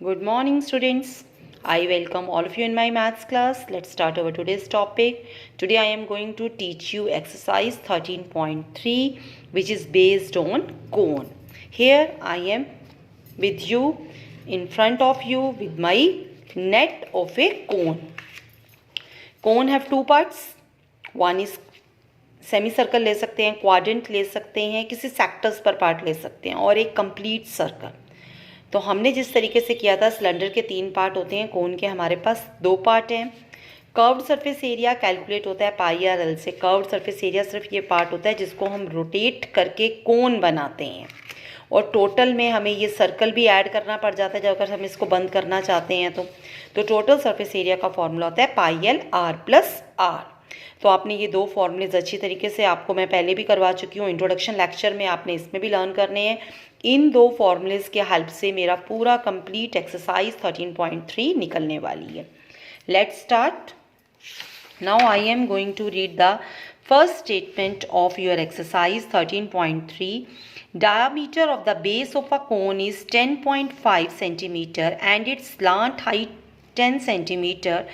Good morning, students. I welcome all of you in my maths class. Let's start our today's topic. Today I am going to teach you exercise 13.3, which is based on cone. Here I am with you, in front of you, with my net of a cone. Cone have two parts. One is semi circle ले सकते हैं, quadrant ले सकते हैं, किसी sectors पर part ले सकते हैं, और एक कंप्लीट सर्कल। तो हमने जिस तरीके से किया था, सिलेंडर के 3 पार्ट होते हैं, कोन के हमारे पास 2 पार्ट हैं। कर्व्ड सरफेस एरिया कैलकुलेट होता है पाई आर एल से। कर्व्ड सरफेस एरिया सिर्फ ये पार्ट होता है जिसको हम रोटेट करके कोन बनाते हैं, और टोटल में हमें ये सर्कल भी ऐड करना पड़ जाता है जब अगर हम इसको बंद करना चाहते हैं तो टोटल सरफेस एरिया का फॉर्मूला होता है pi L R plus R. तो आपने ये 2 फॉर्मूलेज अच्छी तरीके से, आपको मैं पहले भी करवा चुकी हूँ इंट्रोडक्शन लेक्चर में, आपने इसमें भी लर्न करने हैं। इन 2 फॉर्मूलेज के हेल्प से मेरा पूरा कंप्लीट एक्सरसाइज 13.3 निकलने वाली है। Let's start. Now I am going to read the first statement of your exercise 13.3. Diameter of the base of a cone is 10.5 centimeter and its slant height 10 centimeter.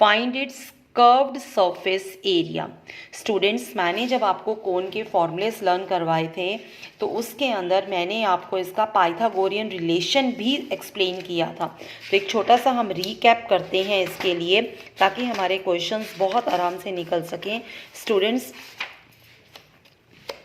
Find its curved surface area. Students, मैंने जब आपको कोन के formulas learn करवाए थे तो उसके अंदर मैंने आपको इसका पाइथागोरियन रिलेशन भी एक्सप्लेन किया था। तो एक छोटा सा हम रीकैप करते हैं इसके लिए, ताकि हमारे क्वेश्चंस बहुत आराम से निकल सकें। स्टूडेंट्स,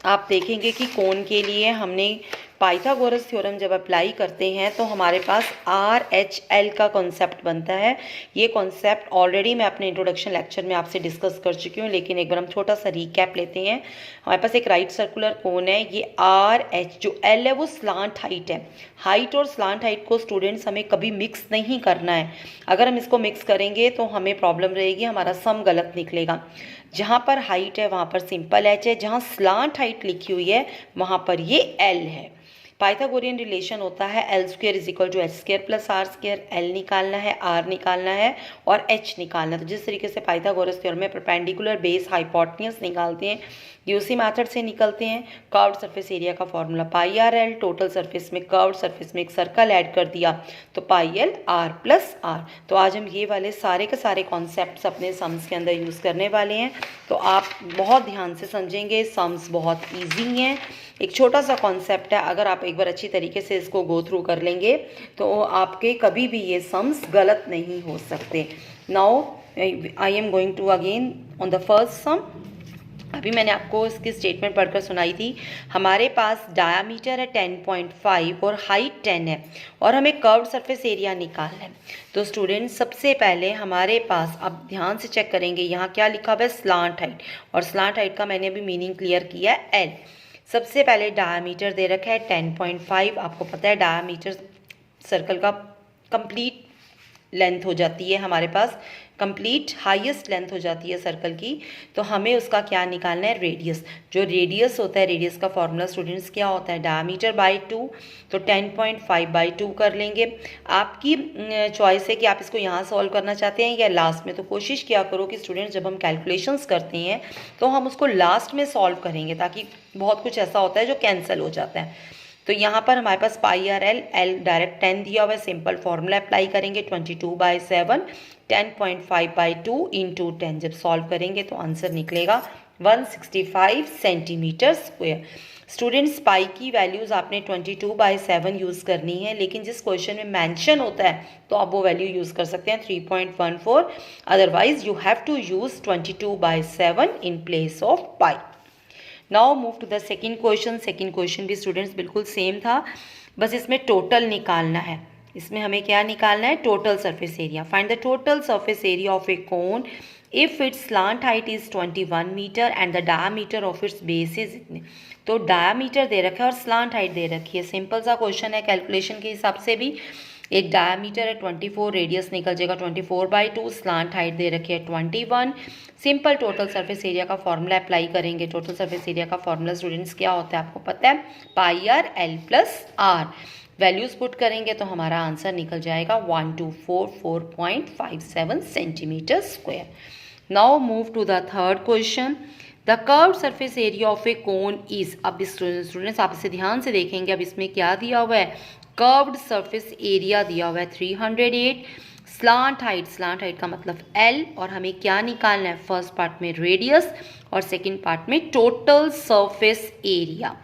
आप देखेंगे कि कोन के लिए हमने पाइथागोरस थ्योरम जब अप्लाई करते हैं तो हमारे पास आर एच एल का कॉन्सेप्ट बनता है। ये कॉन्सेप्ट ऑलरेडी मैं अपने इंट्रोडक्शन लेक्चर में आपसे डिस्कस कर चुकी हूँ, लेकिन एक बार हम छोटा सा रीकैप लेते हैं। हमारे पास एक राइट सर्कुलर कोन है, ये आर एच, जो एल है वो स्लांट हाइट है। हाइट और स्लांट हाइट को स्टूडेंट्स हमें कभी मिक्स नहीं करना है। अगर हम इसको मिक्स करेंगे तो हमें प्रॉब्लम रहेगी, हमारा सम गलत निकलेगा। जहाँ पर हाइट है वहाँ पर सिंपल एच है, जहाँ स्लांट हाइट लिखी हुई है वहाँ पर ये एल है। पाइथागोरियन रिलेशन होता है L square is equal to H square plus R square. L निकालना है, आर निकालना है और एच निकालना है। तो जिस तरीके से पाइथागोरस थ्योरम में परपेंडिकुलर बेस हाइपोटेन्यूज निकालते हैं, ये उसी मेथड से निकलते हैं। कर्व्ड सरफेस एरिया का formula pi are L, total surface में कर्व्ड सरफेस में एक सर्कल ऐड कर दिया तो pi L R plus R. तो आज हम ये वाले सारे के सारे कॉन्सेप्ट्स अपने सम्स के अंदर यूज़ करने वाले हैं, तो आप बहुत ध्यान से समझेंगे। सम्स बहुत ईजी हैं, एक छोटा सा कॉन्सेप्ट है, अगर आप एक बार अच्छी तरीके से इसको गो थ्रू कर लेंगे तो आपके कभी भी ये सम्स गलत नहीं हो सकते। Now I am going to again on the first sum. अभी मैंने आपको इसकी स्टेटमेंट पढ़कर सुनाई थी। हमारे पास डायामीटर है 10.5 और हाइट 10 है, और हमें कर्व्ड सरफेस एरिया निकालना है। तो स्टूडेंट, सबसे पहले हमारे पास, अब ध्यान से चेक करेंगे, यहाँ क्या लिखा हुआ है, स्लांट हाइट, और स्लांट हाइट का मैंने अभी मीनिंग क्लियर किया है, एल। सबसे पहले डायामीटर दे रखा है 10.5। आपको पता है डायामीटर सर्कल का कंप्लीट लेंथ हो जाती है, हमारे पास कंप्लीट हाईएस्ट लेंथ हो जाती है सर्कल की। तो हमें उसका क्या निकालना है, रेडियस। जो रेडियस होता है, रेडियस का फॉर्मूला स्टूडेंट्स क्या होता है, डायमीटर बाई 2। तो 10.5 बाई 2 कर लेंगे। आपकी चॉइस है कि आप इसको यहाँ सॉल्व करना चाहते हैं या लास्ट में। तो कोशिश किया करो कि स्टूडेंट्स जब हम कैलकुलेशंस करते हैं तो हम उसको लास्ट में सॉल्व करेंगे, ताकि बहुत कुछ ऐसा होता है जो कैंसिल हो जाता है। तो यहाँ पर हमारे पास पाई आर एल, एल डायरेक्ट 10 दिया हुआ है, सिंपल फॉर्मूला अप्लाई करेंगे 22/7, 10.5/2 इंटू 10। जब सॉल्व करेंगे तो आंसर निकलेगा 165 सेंटीमीटर स्क्वायर। स्टूडेंट्स, पाई की वैल्यूज़ आपने 22/7 यूज़ करनी है, लेकिन जिस क्वेश्चन में मेंशन होता है तो आप वो वैल्यू यूज़ कर सकते हैं 3.14। Otherwise you have to use 22/7 in place of pi. Now move to the second question. Second question भी स्टूडेंट्स बिल्कुल सेम था, बस इसमें टोटल निकालना है। इसमें हमें क्या निकालना है, total surface area. Find the total surface area of a cone if its slant height is 21 metre and the diameter of its base is इतने। तो डायामीटर दे रखा है और स्लांट हाइट दे रखी है। सिंपल सा क्वेश्चन है, कैलकुलेशन के हिसाब से भी। एक डायामीटर है 24, रेडियस निकल जाएगा 24/2, स्लांट हाइट दे रखी है 21। सिंपल टोटल सरफेस एरिया का फॉर्मूला अप्लाई करेंगे। टोटल सरफेस एरिया का फॉर्मूला स्टूडेंट्स क्या होता है, आपको पता है, pi are l plus r. Values put करेंगे तो हमारा आंसर निकल जाएगा 1244.57 centimetre square. Now move to the third question. The curve surface area of a cone is. अब स्टूडेंट्स आप इसे ध्यान से देखेंगे, अब इसमें क्या दिया हुआ है, कर्व्ड सरफेस एरिया दिया हुआ है 308, स्लांट हाइट का मतलब L, और हमें क्या निकालना है, फर्स्ट पार्ट में रेडियस और सेकंड पार्ट में टोटल सरफेस एरिया।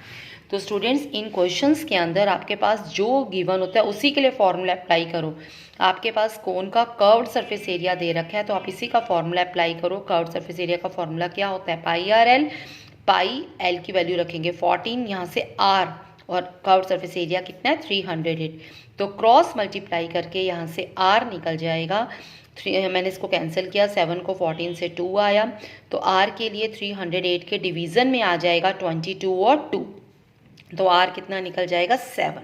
तो स्टूडेंट्स इन क्वेश्चंस के अंदर आपके पास जो गिवन होता है उसी के लिए फॉर्मूला अप्लाई करो। आपके पास कोन का कर्व्ड सरफेस एरिया दे रखा है तो आप इसी का फॉर्मूला अप्लाई करो। कर्व्ड सरफेस एरिया का फॉर्मूला क्या होता है, pi R L. Pi L की वैल्यू रखेंगे 14, यहाँ से आर, और कर्व्ड सरफेस एरिया कितना है 308, तो क्रॉस मल्टीप्लाई करके यहाँ से आर निकल जाएगा। मैंने इसको कैंसिल किया, 7 को 14 से 2 आया, तो आर के लिए 308 के डिवीज़न में आ जाएगा 22 और 2, तो आर कितना निकल जाएगा 7।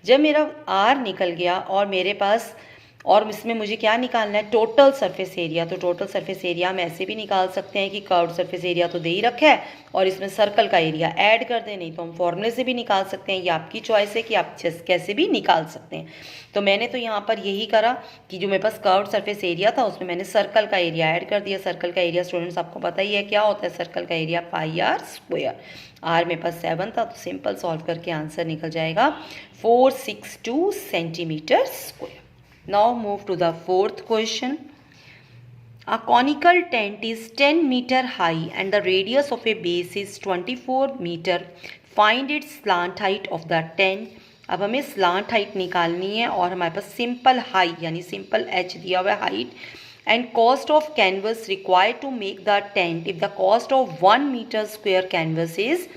जब मेरा आर निकल गया और मेरे पास, और इसमें मुझे क्या निकालना है, टोटल सरफेस एरिया। तो टोटल सरफेस एरिया हम ऐसे भी निकाल सकते हैं कि कर्व्ड सरफेस एरिया तो दे ही रखा है और इसमें सर्कल का एरिया ऐड कर दें, नहीं तो हम फॉर्मूले से भी निकाल सकते हैं। ये आपकी चॉइस है कि आप कैसे भी निकाल सकते हैं। तो मैंने तो यहाँ पर यही करा कि जो मेरे पास कर्व्ड सरफेस एरिया था उसमें मैंने सर्कल का एरिया ऐड कर दिया। सर्कल का एरिया स्टूडेंट्स आपको पता ही है क्या होता है, सर्कल का area pi R square. R मेरे पास 7 था तो सिंपल सॉल्व करके आंसर निकल जाएगा 462 centimetre square. Now move to the fourth question. A conical tent is 10 meter high and the radius of a base is 24 meter. Find its slant height of the tent. अब हमें slant height निकालनी है और हमारे पास simple हाई यानी simple H दिया हुआ है height, and cost of canvas required to make the tent if the cost of 1 metre square canvas is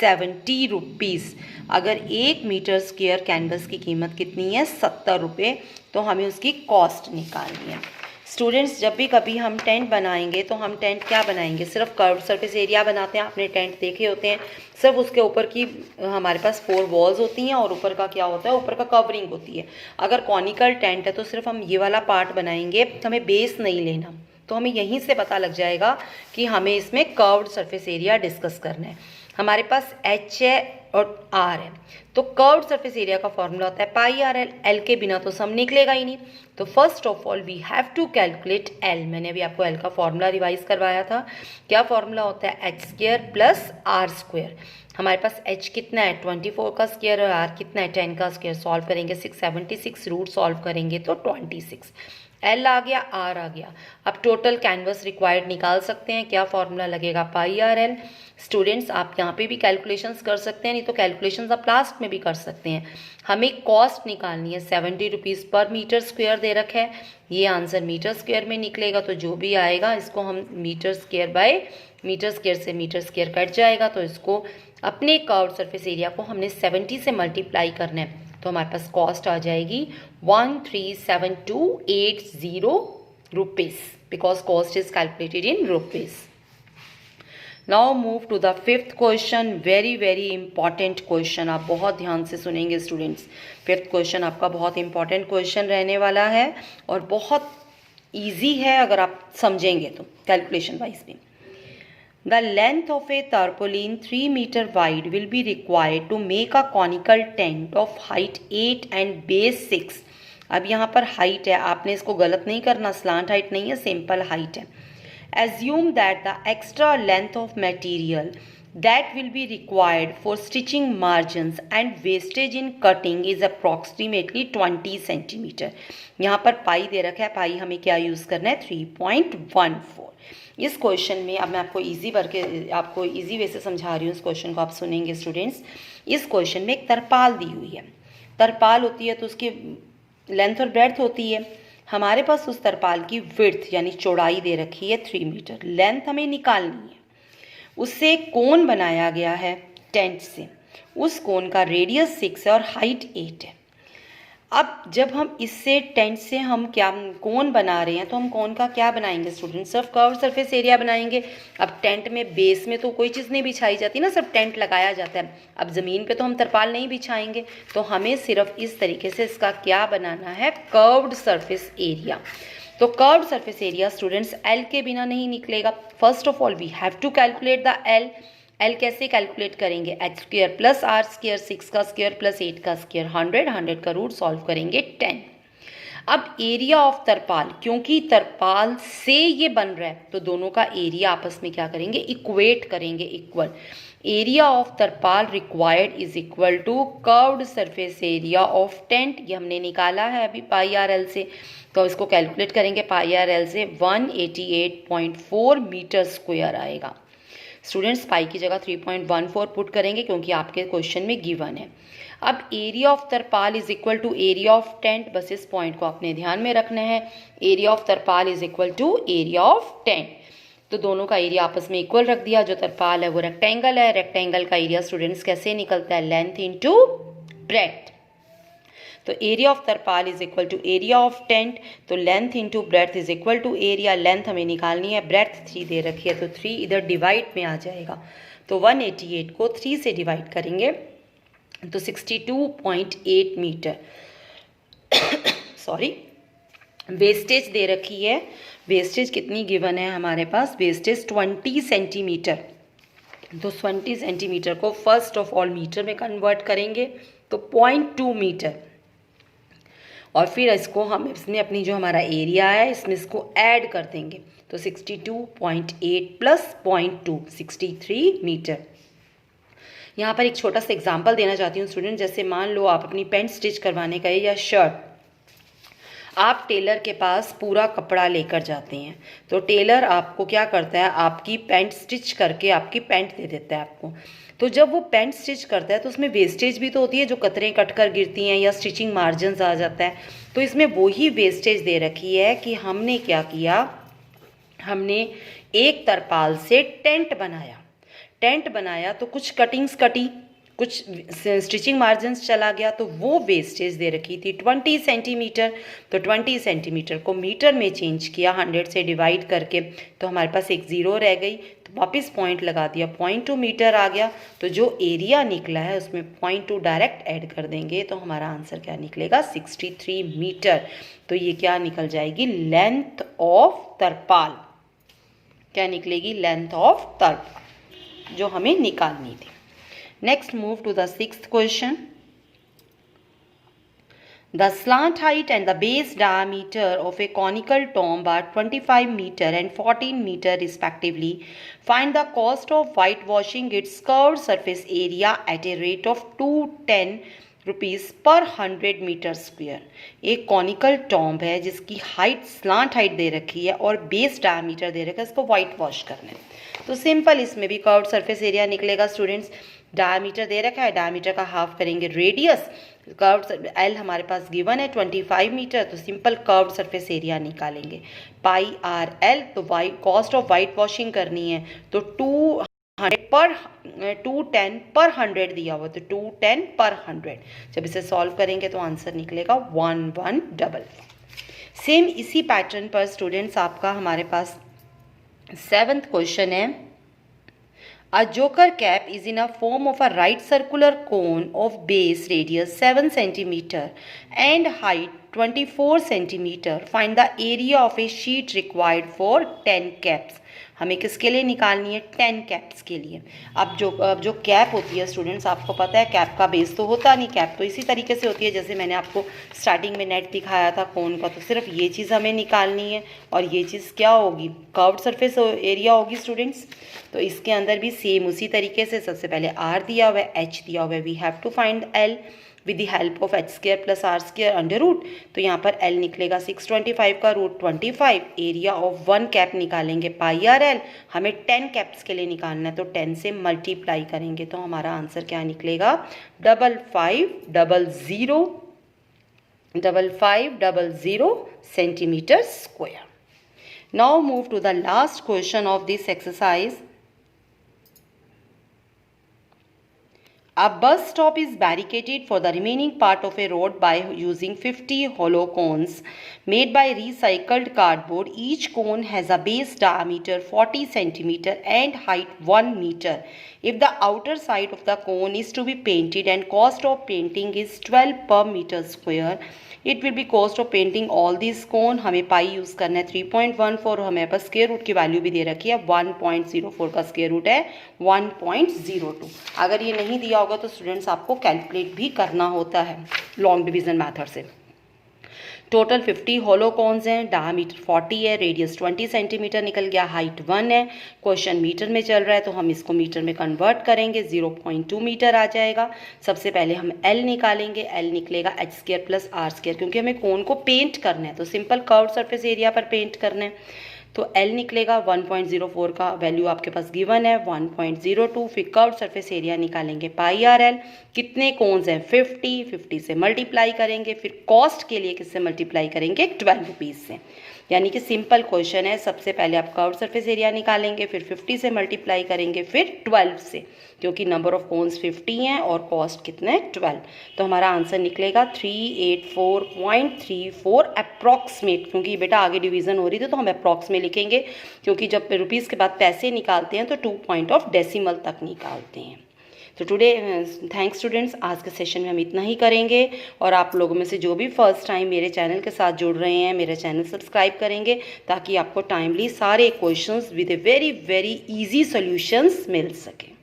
70 rupees. अगर 1 मीटर स्क्वायर कैनवस की कीमत कितनी है, 70 रुपये, तो हमें उसकी कॉस्ट निकालनी है। स्टूडेंट्स जब भी कभी हम टेंट बनाएंगे तो हम टेंट क्या बनाएंगे, सिर्फ कर्व्ड सरफेस एरिया बनाते हैं। आपने टेंट देखे होते हैं, सिर्फ उसके ऊपर की हमारे पास 4 वॉल्स होती हैं और ऊपर का क्या होता है, ऊपर का कवरिंग होती है। अगर कॉनिकल टेंट है तो सिर्फ हम ये वाला पार्ट बनाएंगे, तो हमें बेस नहीं लेना। तो हमें यहीं से पता लग जाएगा कि हमें इसमें कर्व्ड सरफेस एरिया डिस्कस करना है। हमारे पास एच है और आर है, तो कर्व्ड सरफेस एरिया का फॉर्मूला होता है पाई आर एल। एल के बिना तो सम निकलेगा ही नहीं। तो first of all we have to calculate L. मैंने अभी आपको एल का फॉर्मूला रिवाइज करवाया था। क्या फॉर्मूला होता है, H square plus R square. हमारे पास एच कितना है 24 का स्क्वायर और आर कितना है 10 का स्क्वायर। सॉल्व करेंगे 676, रूट सॉल्व करेंगे तो 26। एल आ गया, आर आ गया। अब टोटल कैनवस रिक्वायर्ड निकाल सकते हैं। क्या फॉर्मूला लगेगा, पाई आर एल। स्टूडेंट्स आप यहाँ पे भी कैलकुलेशंस कर सकते हैं, नहीं तो कैलकुलेशंस आप लास्ट में भी कर सकते हैं। हमें कॉस्ट निकालनी है, 70 रुपीज़ पर मीटर स्क्वायर दे रखा है। ये आंसर मीटर स्क्वायर में निकलेगा, तो जो भी आएगा इसको हम metre square by metre square से मीटर स्क्वायर कट जाएगा, तो इसको अपने कर्व्ड सरफेस एरिया को हमने 70 से मल्टीप्लाई करना है। तो हमारे पास कॉस्ट आ जाएगी 137280 rupees, because cost is calculated in rupees. Now move to the fifth question. Very very important question, आप बहुत ध्यान से सुनेंगे स्टूडेंट्स। फिफ्थ क्वेश्चन आपका बहुत इंपॉर्टेंट क्वेश्चन रहने वाला है और बहुत ईजी है अगर आप समझेंगे तो कैलकुलेशन वाइज भी। The length of a tarpaulin 3 meter wide will be required to make a conical tent of height 8 and base 6. अब यहाँ पर हाइट है, आपने इसको गलत नहीं करना, स्लांट हाइट नहीं है, सिंपल हाइट है। Assume that the extra length of material that will be required for stitching margins and wastage in cutting is approximately 20 centimeter. यहाँ पर पाई दे रखा है, पाई हमें क्या यूज़ करना है 3.14। इस क्वेश्चन में अब मैं आपको इजी वे से समझा रही हूँ। इस क्वेश्चन को आप सुनेंगे स्टूडेंट्स। इस क्वेश्चन में एक तरपाल दी हुई है। तरपाल होती है तो उसकी लेंथ और ब्रेड्थ होती है। हमारे पास उस तरपाल की विड्थ यानी चौड़ाई दे रखी है 3 मीटर। लेंथ हमें निकालनी है। उससे एक कोन बनाया गया है टेंट से, उस कोन का रेडियस 6 है और हाइट 8 है। अब जब हम इससे टेंट से हम क्या कोन बना रहे हैं, तो हम कोन का क्या बनाएंगे स्टूडेंट, सिर्फ कर्व्ड सरफेस एरिया बनाएंगे। अब टेंट में बेस में तो कोई चीज़ नहीं बिछाई जाती ना, सिर्फ टेंट लगाया जाता है। अब ज़मीन पे तो हम तरपाल नहीं बिछाएंगे, तो हमें सिर्फ इस तरीके से इसका क्या बनाना है, कर्व्ड सरफेस एरिया। तो curved surface area students L के बिना नहीं निकलेगा। First of all we have to calculate the L. L कैसे कैलकुलेट करेंगे, H square plus R square, 6 का स्क्वायर प्लस 8 का स्क्वायर, 100 का रूट सॉल्व करेंगे 10। अब एरिया ऑफ तरपाल, क्योंकि तरपाल से ये बन रहा है तो दोनों का एरिया आपस में क्या करेंगे, इक्वेट करेंगे, इक्वल। एरिया ऑफ तरपाल required is equal to curved surface area of tent, ये हमने निकाला है अभी पाई आर एल से, तो इसको कैलकुलेट करेंगे पाई आर एल से 188.4 मीटर स्क्वायर आएगा। स्टूडेंट्स पाई की जगह 3.14 पुट करेंगे क्योंकि आपके क्वेश्चन में गिवन है। अब एरिया ऑफ तरपाल is equal to area of tent, बस इस पॉइंट को आपने ध्यान में रखना है। एरिया ऑफ तरपाल is equal to area of tent, तो दोनों का एरिया आपस में इक्वल रख दिया। जो तरपाल है वो रेक्टेंगल है, रेक्टेंगल का एरिया स्टूडेंट्स कैसे निकलता है, लेंथ इनटू ब्रेड्थ। तो एरिया ऑफ तरपाल is equal to area of tent, तो length into breadth is equal to area. Length हमें निकालनी है, ब्रेड्थ 3 दे रखी है, तो 3 इधर डिवाइड में आ जाएगा, तो 188 को 3 से डिवाइड करेंगे तो 62.8 मीटर। सॉरी, वेस्टेज दे रखी है, वेस्टेज कितनी गिवन है हमारे पास, वेस्टेज 20 सेंटीमीटर, तो 20 सेंटीमीटर को फर्स्ट ऑफ ऑल मीटर में कन्वर्ट करेंगे तो 0.2 मीटर, और फिर इसको हम इसमें अपनी जो हमारा एरिया है इसमें इसको ऐड कर देंगे, तो 62.8 प्लस 0.2 63 मीटर। यहाँ पर एक छोटा सा एग्जांपल देना चाहती हूँ स्टूडेंट, जैसे मान लो आप अपनी पैंट स्टिच करवाने का है या शर्ट, आप टेलर के पास पूरा कपड़ा लेकर जाते हैं, तो टेलर आपको क्या करता है, आपकी पैंट स्टिच करके आपकी पैंट दे देता है आपको। तो जब वो पैंट स्टिच करता है तो उसमें वेस्टेज भी तो होती है, जो कतरें कट कर गिरती हैं या स्टिचिंग मार्जिन आ जाता है, तो इसमें वही वेस्टेज दे रखी है कि हमने क्या किया, हमने एक तरपाल से टेंट बनाया। टेंट बनाया तो कुछ कटिंग्स कटी, कुछ स्टिचिंग मार्जिन्स चला गया, तो वो वेस्टेज दे रखी थी 20 सेंटीमीटर, तो 20 सेंटीमीटर को मीटर में चेंज किया 100 से डिवाइड करके, तो हमारे पास एक ज़ीरो रह गई, तो वापस पॉइंट लगा दिया, 0.2 मीटर आ गया, तो जो एरिया निकला है उसमें 0.2 डायरेक्ट ऐड कर देंगे, तो हमारा आंसर क्या निकलेगा 63 मीटर। तो ये क्या निकल जाएगी, लेंथ ऑफ तरपाल, क्या निकलेगी, लेंथ ऑफ तरपाल, जो हमें निकालनी थी। Next, move to the 6th question. The slant height and the base diameter of a conical tomb are 25 meter and 14 meter respectively. Find the cost of whitewashing its curved surface area at a rate of 210 rupees पर 100 metre square. एक conical tomb है जिसकी height slant height दे रखी है और base diameter दे रखा है, इसको वाइट वॉश करना है, तो सिंपल इसमें भी कर्व्ड सरफेस एरिया निकलेगा स्टूडेंट्स। डायमीटर दे रखा है, डायमीटर का हाफ करेंगे रेडियस, कर्व्ड एल हमारे पास गिवन है 25 मीटर, तो सिंपल कर्व्ड सरफेस एरिया निकालेंगे पाई आर एल। तो कॉस्ट ऑफ वाइट वॉशिंग करनी है तो 210 पर 100 दिया हुआ, तो 210 पर 100, जब इसे सॉल्व करेंगे तो आंसर निकलेगा 1155। सेम इसी पैटर्न पर स्टूडेंट्स आपका हमारे पास 7th क्वेश्चन है। A joker cap is in a form of a right circular cone of base radius 7 cm and height 24 cm. Find the area of a sheet required for 10 caps. हमें किसके लिए निकालनी है, 10 caps के लिए। अब जो कैप होती है स्टूडेंट्स, आपको पता है कैप का बेस तो होता नहीं, कैप तो इसी तरीके से होती है जैसे मैंने आपको स्टार्टिंग में नेट दिखाया था कोन का, तो सिर्फ ये चीज़ हमें निकालनी है, और ये चीज़ क्या होगी, कर्व्ड सरफेस एरिया होगी स्टूडेंट्स। तो इसके अंदर भी सेम उसी तरीके से सबसे पहले आर दिया हुआ है, एच दिया हुआ है, we have to find L with the help of H square plus R square under root. तो यहाँ पर एल निकलेगा 625 का रूट 25, एरिया ऑफ 1 कैप निकालेंगे पाई आर एल, हमें 10 कैप्स के लिए निकालना है तो 10 से मल्टीप्लाई करेंगे, तो हमारा आंसर क्या निकलेगा 5500 centimetre square. Now move to the last question of this exercise. A bus stop is barricaded for the remaining part of a road by using 50 hollow cones made by recycled cardboard. Each cone has a base diameter 40 cm and height 1 meter. If the outer side of the cone is to be painted and cost of painting is 12 per meter square, it will be cost of painting all these cone. हमें पाई use करना है 3.14, हमें पास square root की value भी दे रखी है, 1.04 का square root है 1.02। अगर ये नहीं दिया होगा तो स्टूडेंट्स आपको कैलकुलेट भी करना होता है लॉन्ग डिवीजन मेथड से। टोटल 50 हॉलो कॉन्स हैं, डायमीटर 40 है, रेडियस 20 सेंटीमीटर निकल गया, हाइट 1 है। क्वेश्चन मीटर में चल रहा है तो हम इसको मीटर में कन्वर्ट करेंगे, 0.2 मीटर आ जाएगा। सबसे पहले हम एल निकालेंगे, एल निकलेगा H square plus R square, क्योंकि हमें कोन को पेंट करना है तो सिंपल कर्व सरफेस एरिया पर पेंट करना है। तो एल निकलेगा 1.04 का वैल्यू आपके पास गिवन है, 1.02। फिर कर्व सरफेस एरिया निकालेंगे पाई आर एल। कितने कोन्स हैं 50 से मल्टीप्लाई करेंगे, फिर कॉस्ट के लिए किससे मल्टीप्लाई करेंगे 12 रुपीज़ से। यानी कि सिंपल क्वेश्चन है, सबसे पहले आप कर्व सरफेस एरिया निकालेंगे, फिर 50 से मल्टीप्लाई करेंगे, फिर 12 से, क्योंकि नंबर ऑफ कोन्स 50 हैं और कॉस्ट कितना है 12। तो हमारा आंसर निकलेगा 384.34 अप्रॉक्सीमेट, क्योंकि बेटा आगे डिवीज़न हो रही थी तो हम अप्रॉक्स में लिखेंगे, क्योंकि जब रुपीज़ के बाद पैसे निकालते हैं तो 2 पॉइंट ऑफ डेसिमल तक निकालते हैं। तो टुडे थैंक्स स्टूडेंट्स, आज के सेशन में हम इतना ही करेंगे। और आप लोगों में से जो भी फर्स्ट टाइम मेरे चैनल के साथ जुड़ रहे हैं, मेरा चैनल सब्सक्राइब करेंगे ताकि आपको टाइमली सारे questions with a very very easy solutions मिल सके।